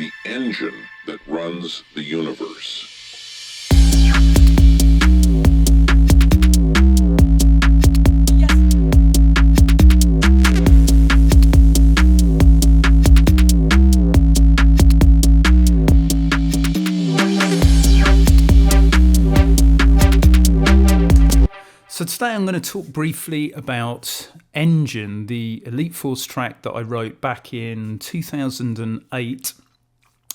the engine that runs the universe. So today I'm going to talk briefly about Engine, the Elite Force track that I wrote back in 2008.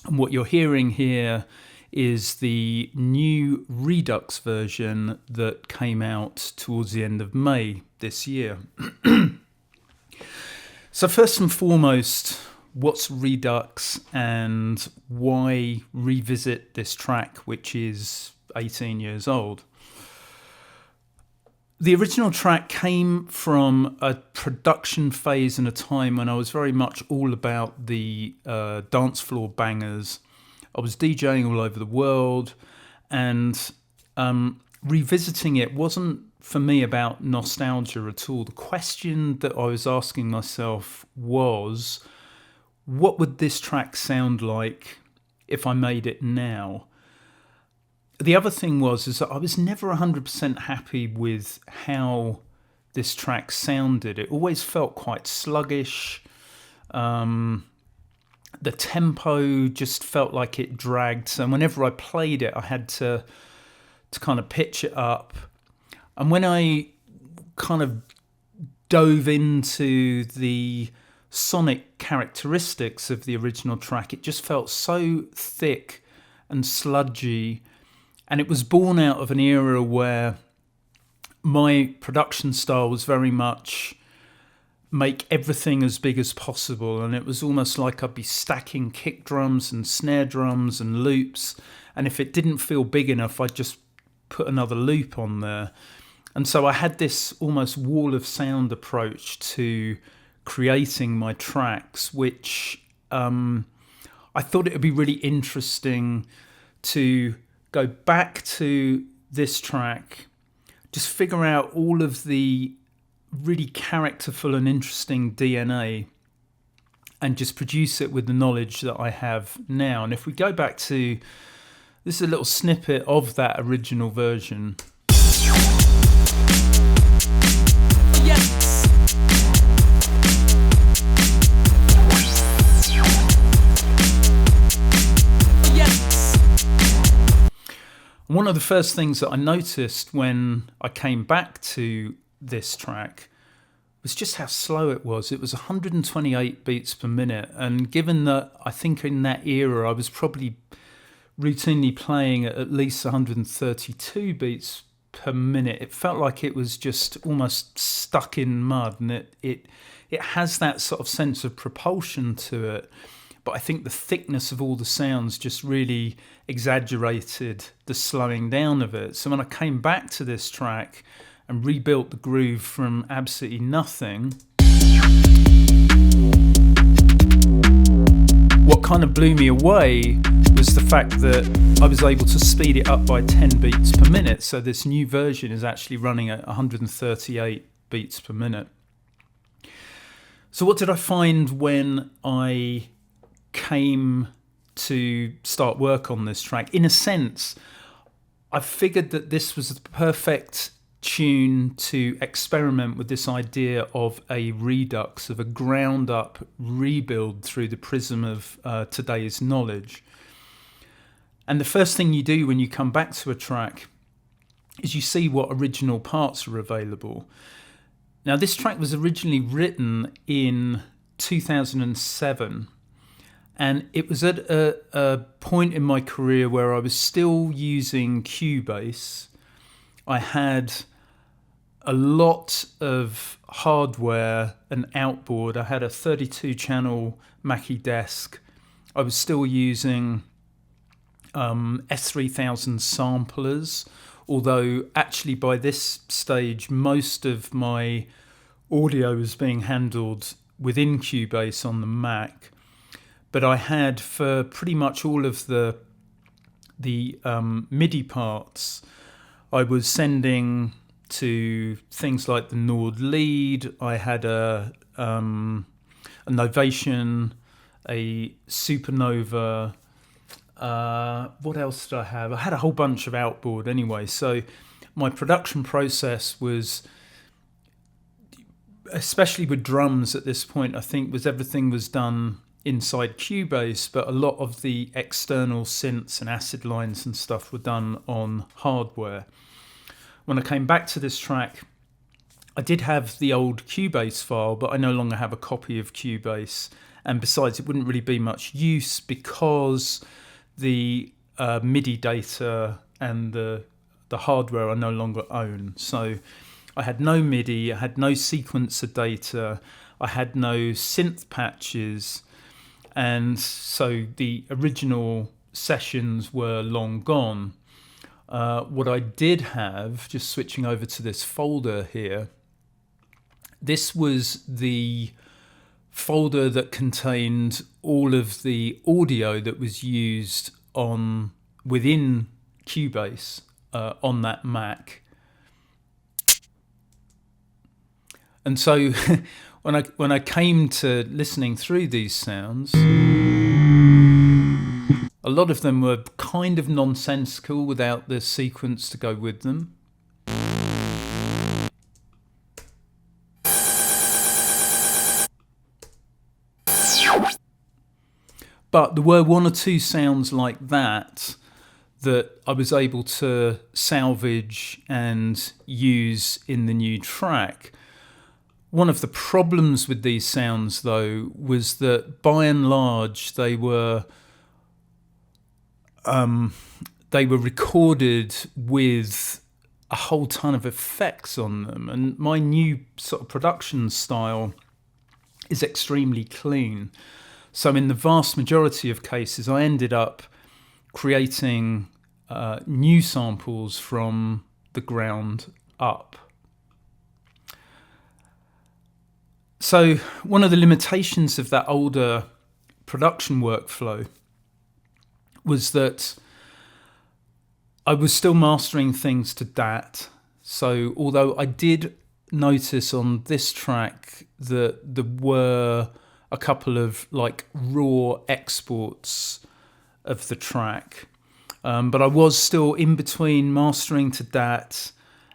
And what you're hearing here is the new Redux version that came out towards the end of May this year. So first and foremost, what's Redux and why revisit this track, which is 18 years old? The original track came from a production phase and a time when I was very much all about the dance floor bangers. I was DJing all over the world, and revisiting it wasn't for me about nostalgia at all. The question that I was asking myself was, what would this track sound like if I made it now? The other thing is that I was never 100% happy with how this track sounded. It always felt quite sluggish. The tempo just felt like it dragged. So whenever I played it, I had to kind of pitch it up. And when I kind of dove into the sonic characteristics of the original track, it just felt so thick and sludgy. And it was born out of an era where my production style was very much make everything as big as possible. And it was almost like I'd be stacking kick drums and snare drums and loops. And if it didn't feel big enough, I'd just put another loop on there. And so I had this almost wall of sound approach to creating my tracks, which I thought it would be really interesting to go back to this track, just figure out all of the really characterful and interesting DNA and just produce it with the knowledge that I have now. And if we go back to, this is a little snippet of that original version. Yes. One of the first things that I noticed when I came back to this track was just how slow it was. It was 128 beats per minute. And given that I think in that era I was probably routinely playing at least 132 beats per minute, it felt like it was just almost stuck in mud. And it has that sort of sense of propulsion to it. But I think the thickness of all the sounds just really exaggerated the slowing down of it. So when I came back to this track and rebuilt the groove from absolutely nothing, what kind of blew me away was the fact that I was able to speed it up by 10 beats per minute. So this new version is actually running at 138 beats per minute. So what did I find when I came to start work on this track? In a sense, I figured that this was the perfect tune to experiment with this idea of a redux, of a ground up rebuild through the prism of today's knowledge. And the first thing you do when you come back to a track is you see what original parts are available. Now, this track was originally written in 2007. And it was at a point in my career where I was still using Cubase. I had a lot of hardware and outboard. I had a 32-channel Mackie desk. I was still using S3000 samplers, although actually by this stage, most of my audio was being handled within Cubase on the Mac. But I had, for pretty much all of the MIDI parts, I was sending to things like the Nord lead. I had a Novation a supernova. What else did I have? I had a whole bunch of outboard anyway. So my production process was, especially with drums at this point, I think everything was done inside Cubase, but a lot of the external synths and acid lines and stuff were done on hardware. When I came back to this track, I did have the old Cubase file, but I no longer have a copy of Cubase. And besides, it wouldn't really be much use because the MIDI data and the hardware I no longer own. So I had no MIDI, I had no sequencer data, I had no synth patches, and so the original sessions were long gone. What I did have, just switching over to this folder here, this was the folder that contained all of the audio that was used within Cubase on that Mac. And so when I came to listening through these sounds, a lot of them were kind of nonsensical without the sequence to go with them. But there were one or two sounds like that I was able to salvage and use in the new track. One of the problems with these sounds, though, was that by and large they were recorded with a whole ton of effects on them, and my new sort of production style is extremely clean. So in the vast majority of cases, I ended up creating new samples from the ground up. So one of the limitations of that older production workflow was that I was still mastering things to DAT. So although I did notice on this track that there were a couple of like raw exports of the track, but I was still in between mastering to DAT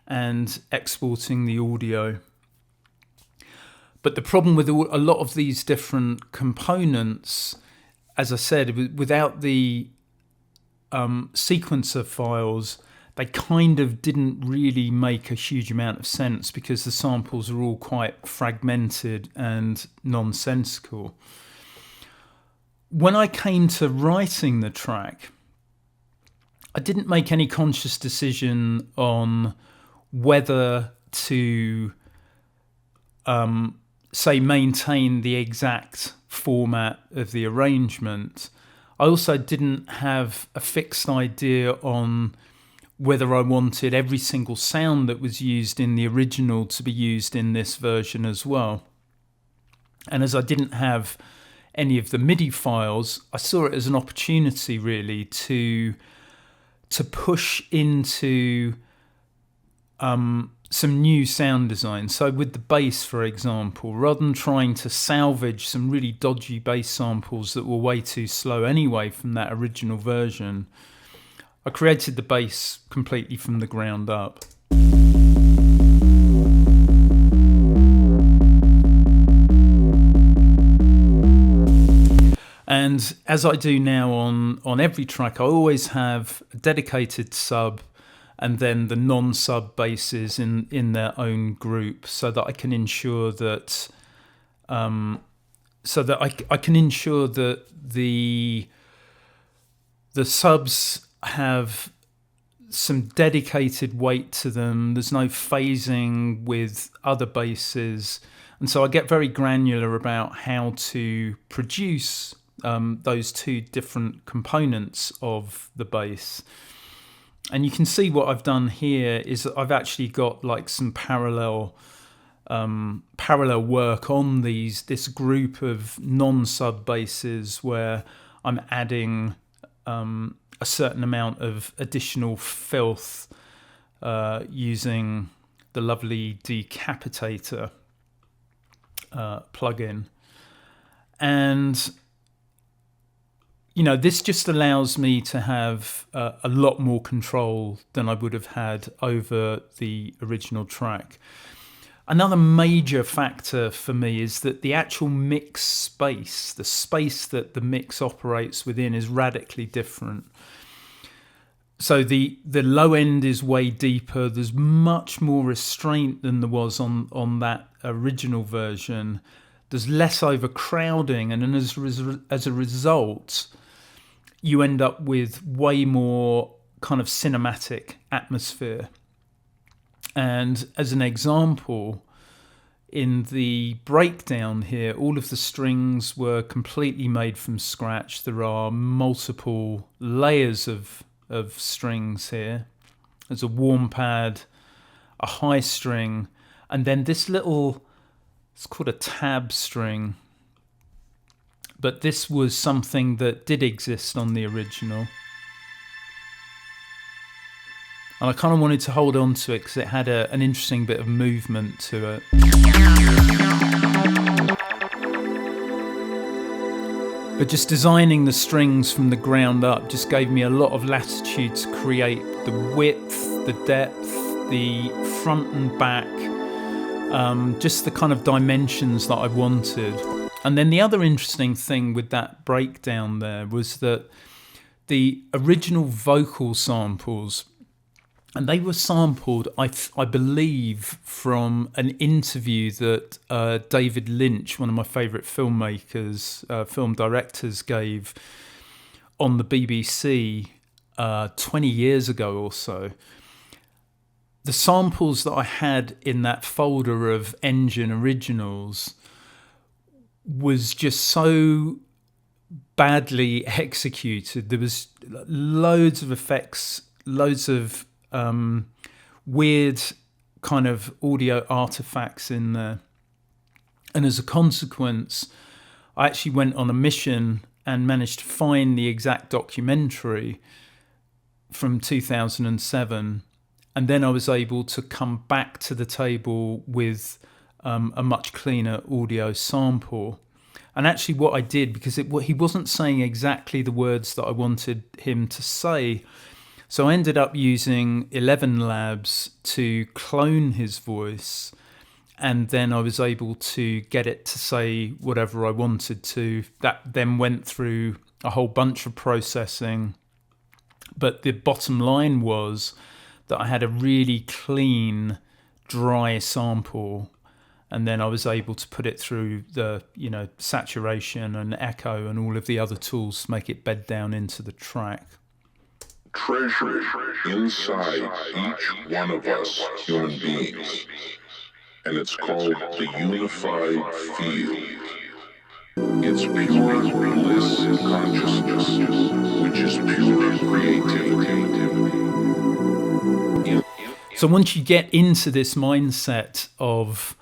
and exporting the audio. But the problem with a lot of these different components, as I said, without the sequencer files, they kind of didn't really make a huge amount of sense because the samples are all quite fragmented and nonsensical. When I came to writing the track, I didn't make any conscious decision on whether to say maintain the exact format of the arrangement. I also didn't have a fixed idea on whether I wanted every single sound that was used in the original to be used in this version as well. And as I didn't have any of the MIDI files, I saw it as an opportunity really to push into some new sound design. So with the bass, for example, rather than trying to salvage some really dodgy bass samples that were way too slow anyway from that original version, I created the bass completely from the ground up. And as I do now on every track, I always have a dedicated sub and then the non-sub basses in their own group, so that I can ensure that I can ensure that the subs have some dedicated weight to them. There's no phasing with other basses, and so I get very granular about how to produce those two different components of the bass. And you can see what I've done here is that I've actually got like some parallel work on this group of non-sub basses where I'm adding a certain amount of additional filth using the lovely Decapitator plugin. And this just allows me to have a lot more control than I would have had over the original track. Another major factor for me is that the actual mix space, the space that the mix operates within, is radically different. So the low end is way deeper. There's much more restraint than there was on that original version. There's less overcrowding, and then as a result, you end up with way more kind of cinematic atmosphere. And as an example, in the breakdown here, all of the strings were completely made from scratch. There are multiple layers of strings here. There's a warm pad, a high string, and then this little, it's called a tab string. But this was something that did exist on the original. And I kind of wanted to hold on to it because it had an interesting bit of movement to it. But just designing the strings from the ground up just gave me a lot of latitude to create the width, the depth, the front and back, just the kind of dimensions that I wanted. And then the other interesting thing with that breakdown there was that the original vocal samples, and they were sampled, I believe, from an interview that David Lynch, one of my favourite filmmakers, film directors, gave on the BBC 20 years ago or so. The samples that I had in that folder of Engine originals was just so badly executed. There was loads of effects, loads of weird kind of audio artifacts in there. And as a consequence, I actually went on a mission and managed to find the exact documentary from 2007. And then I was able to come back to the table with a much cleaner audio sample. And actually what I did, because he wasn't saying exactly the words that I wanted him to say, so I ended up using 11 Labs to clone his voice, and then I was able to get it to say whatever I wanted to. That then went through a whole bunch of processing. But the bottom line was that I had a really clean, dry sample, and then I was able to put it through the, saturation and echo and all of the other tools to make it bed down into the track. Treasure inside each one of us human beings, and it's called the unified field. It's pure bliss consciousness, which is pure creativity. So once you get into this mindset of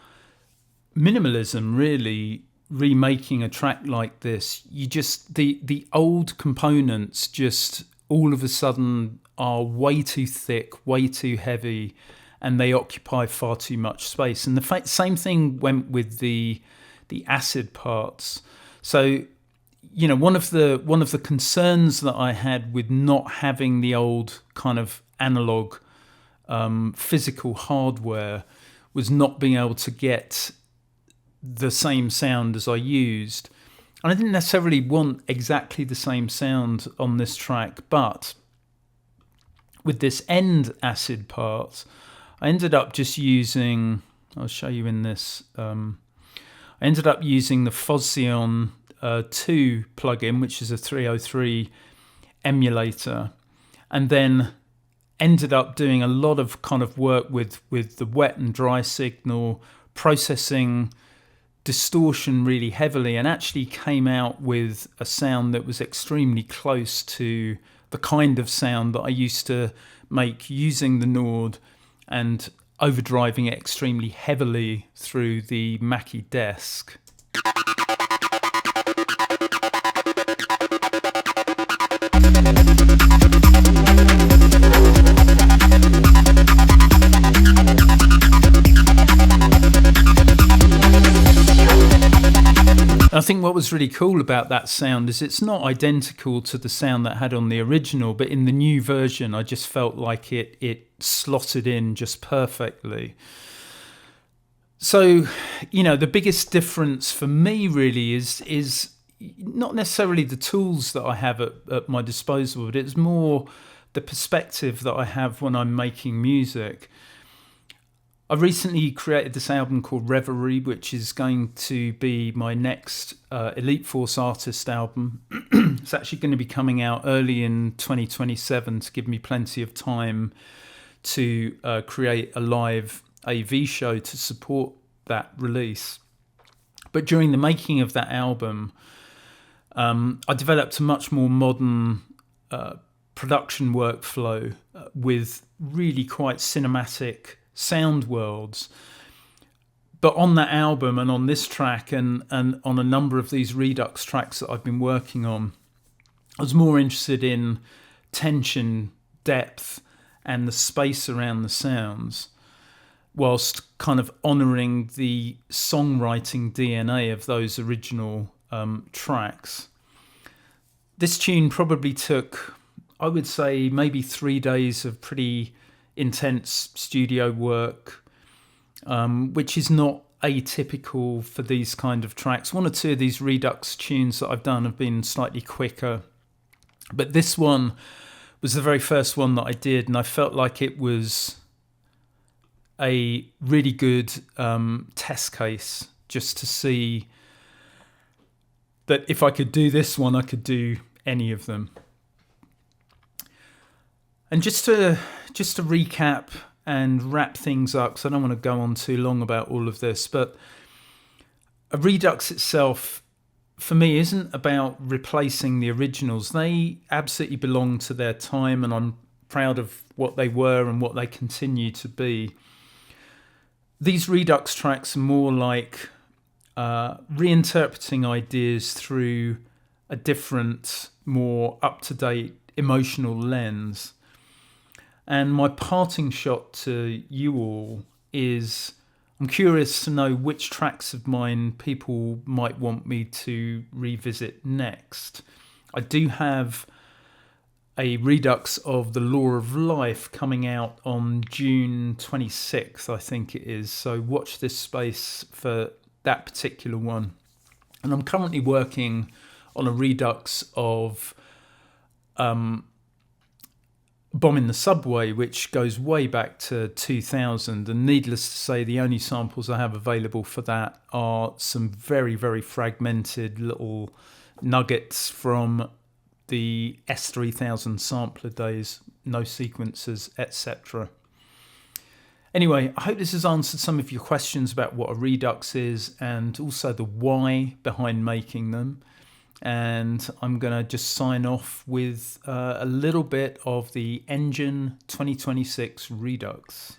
minimalism, really remaking a track like this, you just the old components just all of a sudden are way too thick, way too heavy, and they occupy far too much space. And the same thing went with the acid parts. So, one of the concerns that I had with not having the old kind of analog physical hardware was not being able to get the same sound as I used. And I didn't necessarily want exactly the same sound on this track, but with this end acid part, I ended up just using, I'll show you in this, I ended up using the Fuzzion 2 plugin, which is a 303 emulator, and then ended up doing a lot of kind of work with the wet and dry signal, processing distortion really heavily, and actually came out with a sound that was extremely close to the kind of sound that I used to make using the Nord and overdriving it extremely heavily through the Mackie desk. I think what was really cool about that sound is it's not identical to the sound that I had on the original, but in the new version, I just felt like it slotted in just perfectly. So, the biggest difference for me really is not necessarily the tools that I have at my disposal, but it's more the perspective that I have when I'm making music. I recently created this album called Reverie, which is going to be my next Elite Force artist album. It's actually going to be coming out early in 2027 to give me plenty of time to create a live AV show to support that release. But during the making of that album, I developed a much more modern production workflow with really quite cinematic sound worlds. But on that album and on this track and on a number of these Redux tracks that I've been working on, I was more interested in tension, depth, and the space around the sounds, whilst kind of honouring the songwriting DNA of those original tracks. This tune probably took, I would say, maybe 3 days of pretty intense studio work, which is not atypical for these kind of tracks. 1 or 2 of these Redux tunes that I've done have been slightly quicker, but this one was the very first one that I did, and I felt like it was a really good test case just to see that if I could do this one, I could do any of them. And just to recap and wrap things up, because I don't want to go on too long about all of this, but a Redux itself, for me, isn't about replacing the originals. They absolutely belong to their time, and I'm proud of what they were and what they continue to be. These Redux tracks are more like reinterpreting ideas through a different, more up-to-date emotional lens. And my parting shot to you all is, I'm curious to know which tracks of mine people might want me to revisit next. I do have a Redux of The Law of Life coming out on June 26th, I think it is. So watch this space for that particular one. And I'm currently working on a Redux of Bomb in the Subway, which goes way back to 2000, and needless to say, the only samples I have available for that are some very, very fragmented little nuggets from the S3000 sampler days, no sequencers, etc. Anyway, I hope this has answered some of your questions about what a Redux is and also the why behind making them. And I'm going to just sign off with a little bit of the Engine 2026 Redux.